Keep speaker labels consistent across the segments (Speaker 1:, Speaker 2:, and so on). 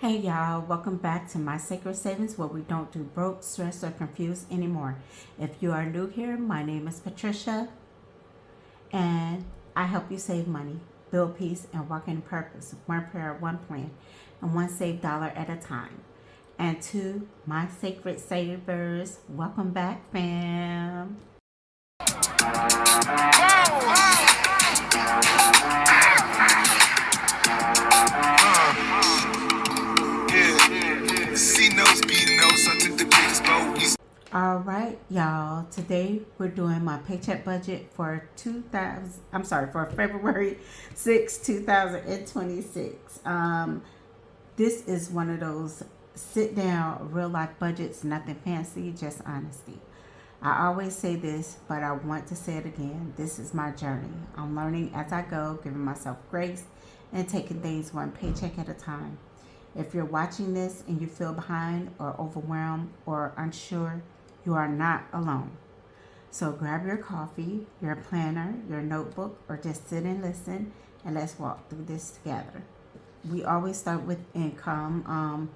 Speaker 1: Hey y'all, welcome back to My Sacred Savings, where we don't do broke, stressed, or confused anymore. If you are new here, my name is Patricia, and I help you save money, build peace, and walk in purpose, one prayer, one plan, and one saved dollar at a time. And to my sacred savers, welcome back, fam. All right, y'all. Today we're doing my paycheck budget for for February 6, 2026. This is one of those sit down real life budgets, nothing fancy, just honesty. I always say this, but I want to say it again. This is my journey. I'm learning as I go, giving myself grace and taking things one paycheck at a time. If you're watching this and you feel behind or overwhelmed or unsure, you are not alone. So grab your coffee, your planner, your notebook, or just sit and listen, and let's walk through this together. We always start with income.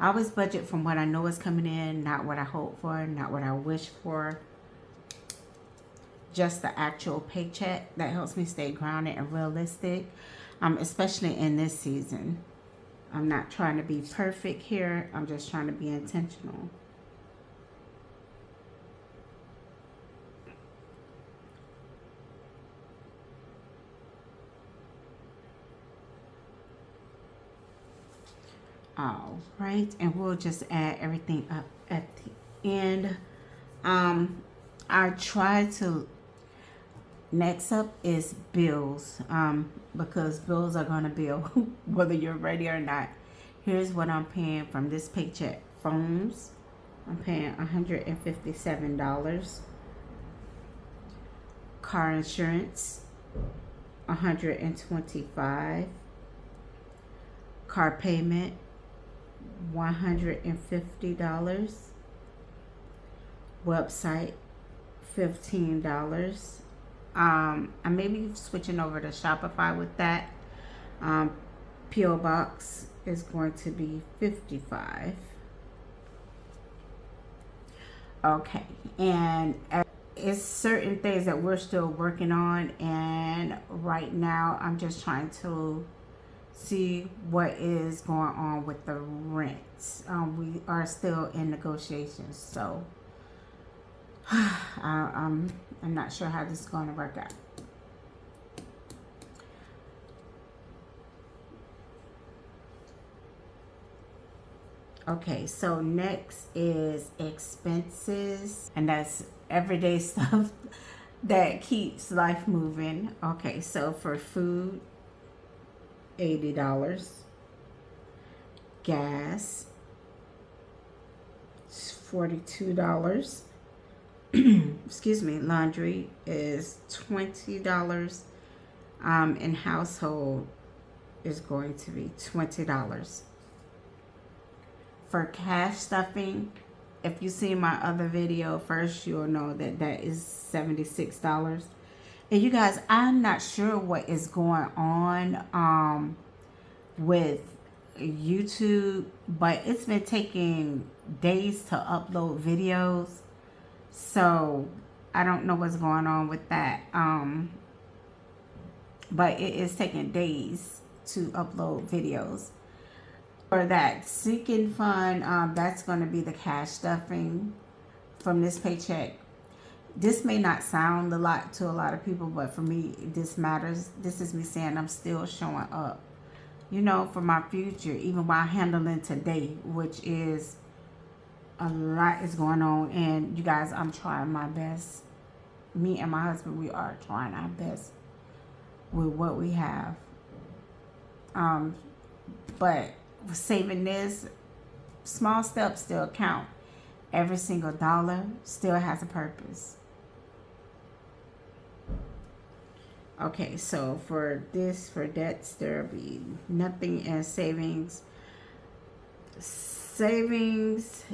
Speaker 1: I always budget from what I know is coming in, not what I hope for, not what I wish for. Just the actual paycheck. That helps me stay grounded and realistic, especially in this season. I'm not trying to be perfect here. I'm just trying to be intentional. All right, and we'll just add everything up at the end. I try to, next up is bills, because bills are gonna bill whether you're ready or not. Here's what I'm paying from this paycheck. Phones, I'm paying $157. Car insurance, $125. Car payment, $150. Website, $15. I may be switching over to Shopify with that. PO box is going to be $55. Okay, and it's certain things that we're still working on, and right now I'm just trying to see what is going on with the rents. We are still in negotiations, so I'm not sure how this is going to work out. Okay, so next is expenses, and that's everyday stuff that keeps life moving. Okay, so for food, $80. Gas, $42. Excuse me. Laundry is $20. And household is going to be $20. For cash stuffing, if you see my other video first, you'll know that that is $76. And you guys, I'm not sure what is going on with YouTube, but it's been taking days to upload videos. So I don't know what's going on with that. But it is taking days to upload videos. For that sinking fund, that's going to be the cash stuffing from this paycheck. This may not sound a lot to a lot of people, but for me, this matters. This is me saying I'm still showing up, for my future, even while handling today, which is a lot is going on. And you guys, I'm trying my best. Me and my husband, we are trying our best with what we have. But saving this, small steps still count. Every single dollar still has a purpose. Okay, so for debts, there'll be nothing in savings. Savings,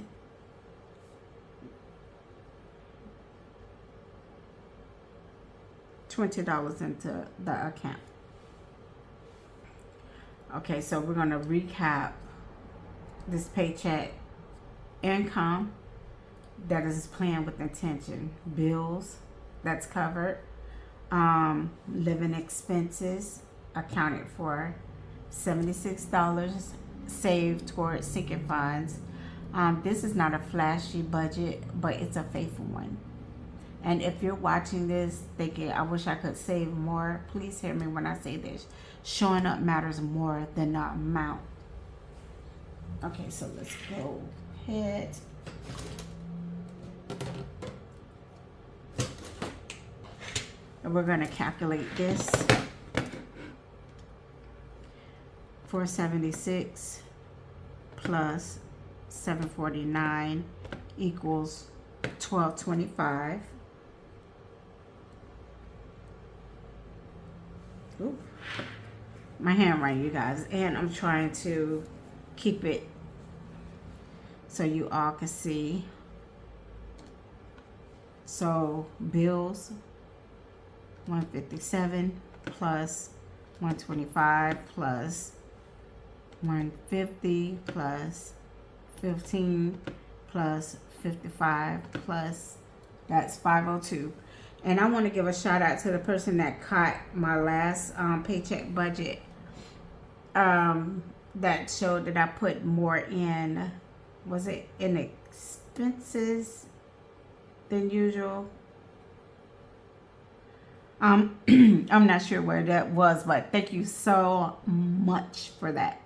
Speaker 1: $20 into the account. Okay, so we're going to recap this paycheck. Income, that is planned with intention. Bills, that's covered. Living expenses accounted for. $76 saved towards sinking funds. This is not a flashy budget, but it's a faithful one. And if you're watching this thinking, I wish I could save more, please hear me when I say this. Showing up matters more than the amount. Okay, so let's go ahead. And we're going to calculate this. 476 plus 749 equals 1225. Ooh. My handwriting, you guys, and I'm trying to keep it so you all can see. So bills, 157 plus 125 plus 150 plus 15 plus 55 plus, that's 502. And I want to give a shout out to the person that caught my last paycheck budget, that showed that I put more in, was it in expenses than usual? I'm not sure where that was, but thank you so much for that.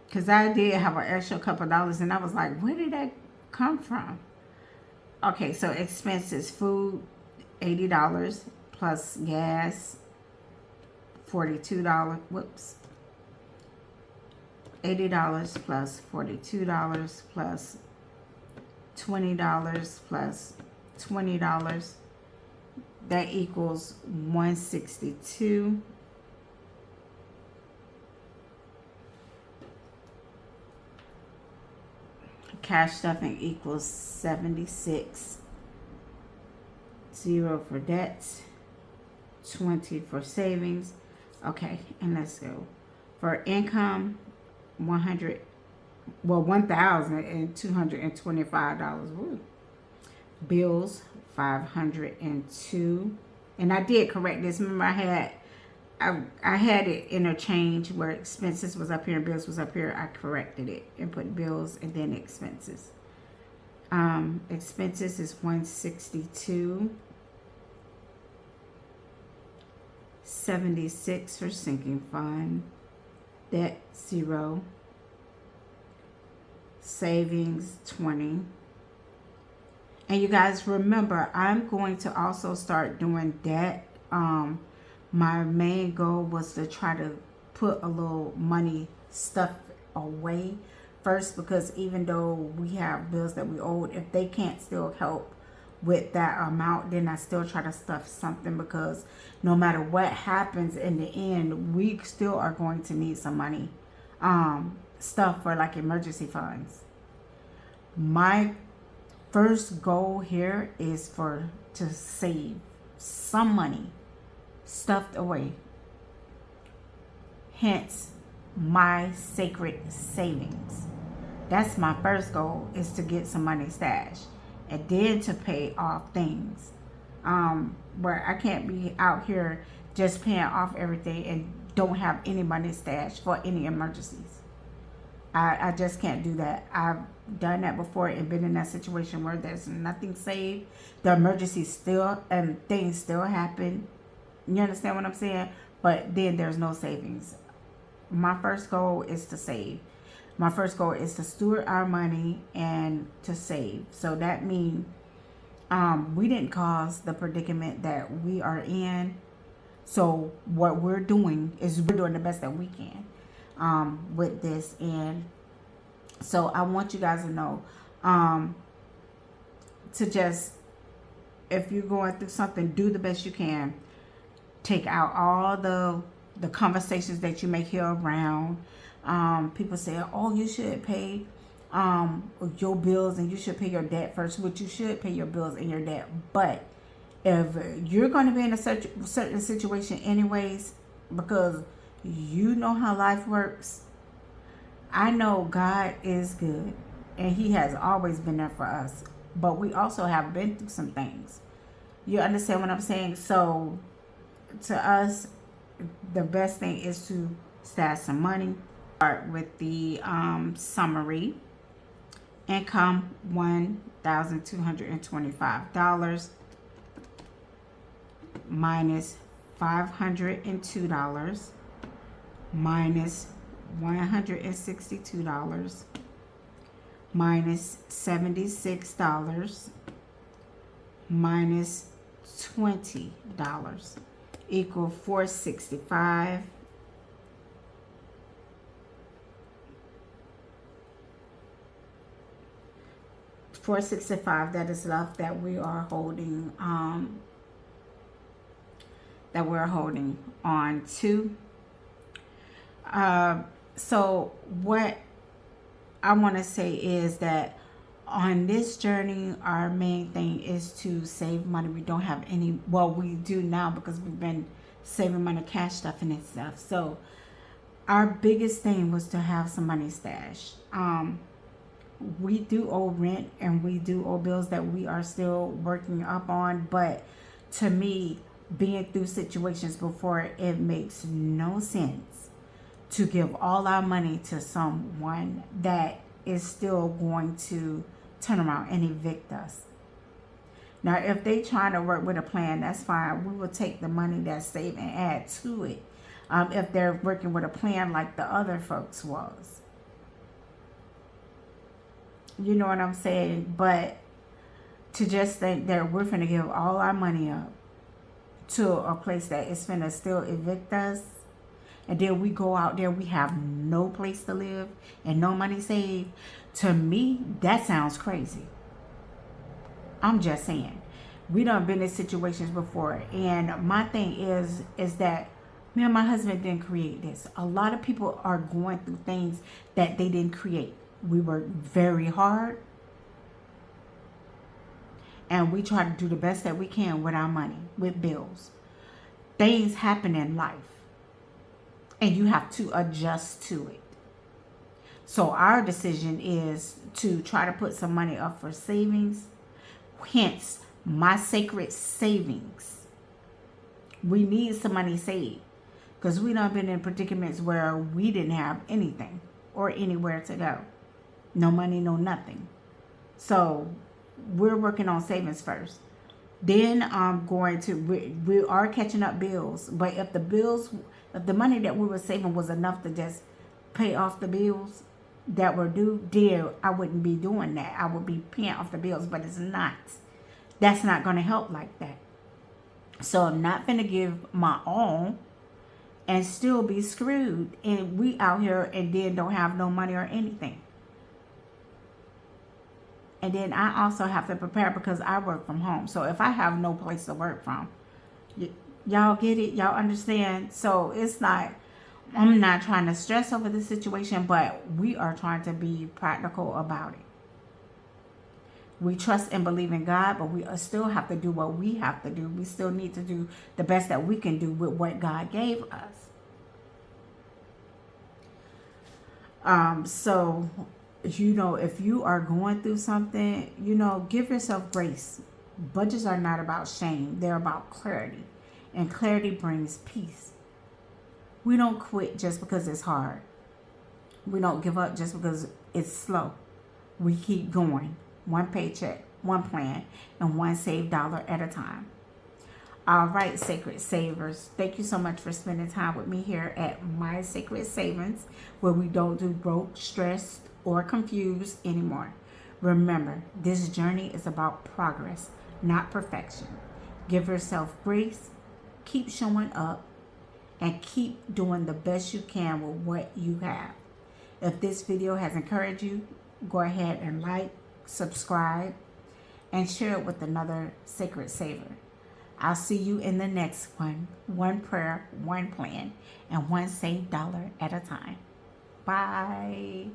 Speaker 1: Because I did have an extra couple dollars, and I was like, where did that come from? Okay, so expenses, food, $80 plus gas, $42. Whoops. $80 plus $42 plus $20 plus $20. That equals $162. Cash stuffing equals 76. 0 for debts, 20 for savings. Okay, and let's go. For income, $1,225. Woo. Bills, 502. And I did correct this. Remember, I had it interchanged where expenses was up here and bills was up here. I corrected it and put bills and then expenses. Expenses is 162. 76 for sinking fund. Debt, 0. Savings, 20. And you guys remember, I'm going to also start doing debt. My main goal was to try to put a little money stuff away first, because even though we have bills that we owed, if they can't still help with that amount, then I still try to stuff something, because no matter what happens in the end, we still are going to need some money, stuff for like emergency funds. My first goal here is to save some money stuffed away. Hence my sacred savings. That's my first goal, is to get some money stashed, and then to pay off things, where I can't be out here just paying off everything and don't have any money stashed for any emergencies. I just can't do that. I've done that before and been in that situation where there's nothing saved. The emergencies still, and things still happen. You understand what I'm saying? But then there's no savings. My first goal is to save. My first goal is to steward our money and to save. So that means we didn't cause the predicament that we are in. So what we're doing is we're doing the best that we can with this. And so I want you guys to know, to just, if you're going through something, do the best you can. Take out all the conversations that you may hear around. People say, oh, you should pay your bills and you should pay your debt first, which you should pay your bills and your debt. But if you're going to be in a certain situation anyways, because you know how life works, I know God is good and He has always been there for us, but we also have been through some things. You understand what I'm saying? So, to us, the best thing is to stash some money. Start with the summary. Income $1,225 minus $502 minus $162 minus $76 minus $20 equal $465. $465 that is left that we are holding on to. So what I want to say is that on this journey, our main thing is to save money. We don't have any, well, we do now because we've been saving money, cash stuffing and stuff. So our biggest thing was to have some money stashed. We do owe rent and we do owe bills that we are still working up on. But to me, being through situations before, it makes no sense to give all our money to someone that is still going to turn around and evict us. Now, if they trying to work with a plan, that's fine. We will take the money that's saved and add to it. If they're working with a plan like the other folks was. You know what I'm saying? But to just think that we're going to give all our money up to a place that is going to still evict us, and then we go out there, we have no place to live and no money saved. To me, that sounds crazy. I'm just saying. We done been in situations before. And my thing is that me and my husband didn't create this. A lot of people are going through things that they didn't create. We work very hard. And we try to do the best that we can with our money, with bills. Things happen in life. And you have to adjust to it. So our decision is to try to put some money up for savings. Hence, my sacred savings. We need some money saved. Because we done been in predicaments where we didn't have anything or anywhere to go. No money, no nothing. So we're working on savings first. Then I'm going to, we are catching up bills. But if the money that we were saving was enough to just pay off the bills that were due, then I wouldn't be doing that. I would be paying off the bills, but it's not. That's not going to help like that. So I'm not going to give my all and still be screwed. And we out here and then don't have no money or anything. And then I also have to prepare because I work from home. So if I have no place to work from, y'all get it? Y'all understand? So it's not, I'm not trying to stress over the situation, but we are trying to be practical about it. We trust and believe in God, but we still have to do what we have to do. We still need to do the best that we can do with what God gave us. So, you know, if you are going through something, you know, give yourself grace. Budgets are not about shame. They're about clarity. And clarity brings peace. We don't quit just because it's hard. We don't give up just because it's slow. We keep going. One paycheck, one plan, and one saved dollar at a time. All right, Sacred Savers. Thank you so much for spending time with me here at My Sacred Savings, where we don't do broke, stressed, or confused anymore. Remember, this journey is about progress, not perfection. Give yourself grace, keep showing up, and keep doing the best you can with what you have. If this video has encouraged you, go ahead and like, subscribe, and share it with another Sacred Saver. I'll see you in the next one. One prayer, one plan, and one saved dollar at a time. Bye.